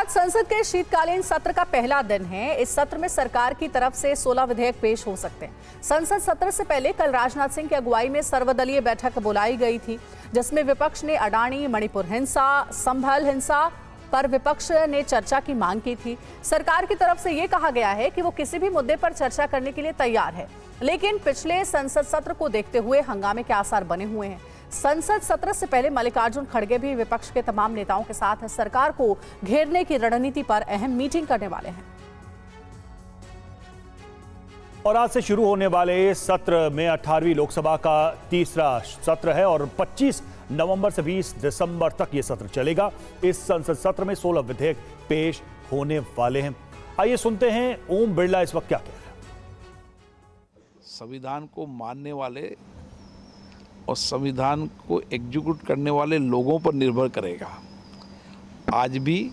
आज संसद के शीतकालीन सत्र का पहला दिन है। इस सत्र में सरकार की तरफ से 16 विधेयक पेश हो सकते हैं। संसद सत्र से पहले कल राजनाथ सिंह की अगुवाई में सर्वदलीय बैठक बुलाई गई थी, जिसमें विपक्ष ने अडानी, मणिपुर हिंसा, संभल हिंसा पर विपक्ष ने चर्चा की मांग की थी। सरकार की तरफ से ये कहा गया है कि वो किसी भी मुद्दे पर चर्चा करने के लिए तैयार है, लेकिन पिछले संसद सत्र को देखते हुए हंगामे के आसार बने हुए हैं। संसद सत्र से पहले मल्लिकार्जुन खड़गे भी विपक्ष के तमाम नेताओं के साथ सरकार को घेरने की रणनीति पर अहम मीटिंग करने वाले हैं। और आज से शुरू होने वाले इस सत्र में 18वीं लोकसभा का तीसरा सत्र है और 25 नवंबर से 20 दिसंबर तक यह सत्र चलेगा। इस संसद सत्र में 16 विधेयक पेश होने वाले हैं। आइए सुनते हैं ओम बिरला इस वक्त क्या कह रहे हैं। संविधान को मानने वाले और संविधान को एग्जीक्यूट करने वाले लोगों पर निर्भर करेगा। आज भी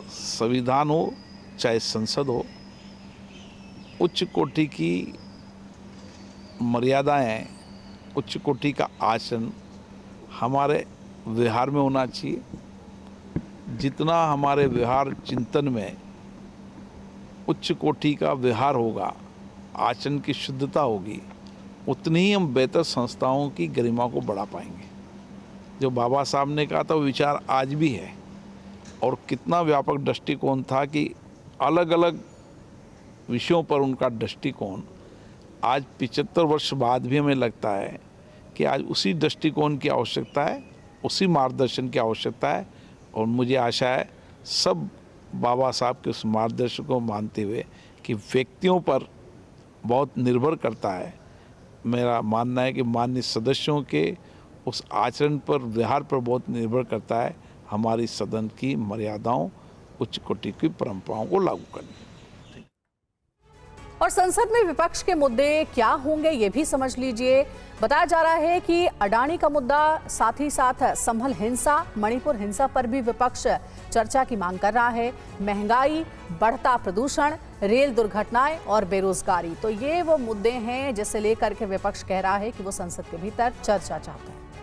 संविधान हो चाहे संसद हो, उच्च कोटि की मर्यादाएं, उच्च कोटि का आचरण हमारे व्यवहार में होना चाहिए। जितना हमारे व्यवहार चिंतन में उच्च कोटि का व्यवहार होगा, आचरण की शुद्धता होगी, उतनी ही हम बेहतर संस्थाओं की गरिमा को बढ़ा पाएंगे। जो बाबा साहब ने कहा था वो विचार आज भी है और कितना व्यापक दृष्टिकोण था कि अलग अलग विषयों पर उनका दृष्टिकोण आज 75 वर्ष बाद भी हमें लगता है कि आज उसी दृष्टिकोण की आवश्यकता है, उसी मार्गदर्शन की आवश्यकता है। और मुझे आशा है सब बाबा साहब के उस मार्गदर्शन को मानते हुए कि व्यक्तियों पर बहुत निर्भर करता है। मेरा मानना है कि माननीय सदस्यों के उस आचरण पर, व्यवहार पर बहुत निर्भर करता है हमारी सदन की मर्यादाओं, उच्च कोटि की परंपराओं को लागू करने। और संसद में विपक्ष के मुद्दे क्या होंगे ये भी समझ लीजिए। बताया जा रहा है कि अडानी का मुद्दा, साथ ही साथ संभल हिंसा, मणिपुर हिंसा पर भी विपक्ष चर्चा की मांग कर रहा है। महंगाई, बढ़ता प्रदूषण, रेल दुर्घटनाएं और बेरोजगारी, तो ये वो मुद्दे हैं जिसे लेकर के विपक्ष कह रहा है कि वो संसद के भीतर चर्चा चाहते हैं।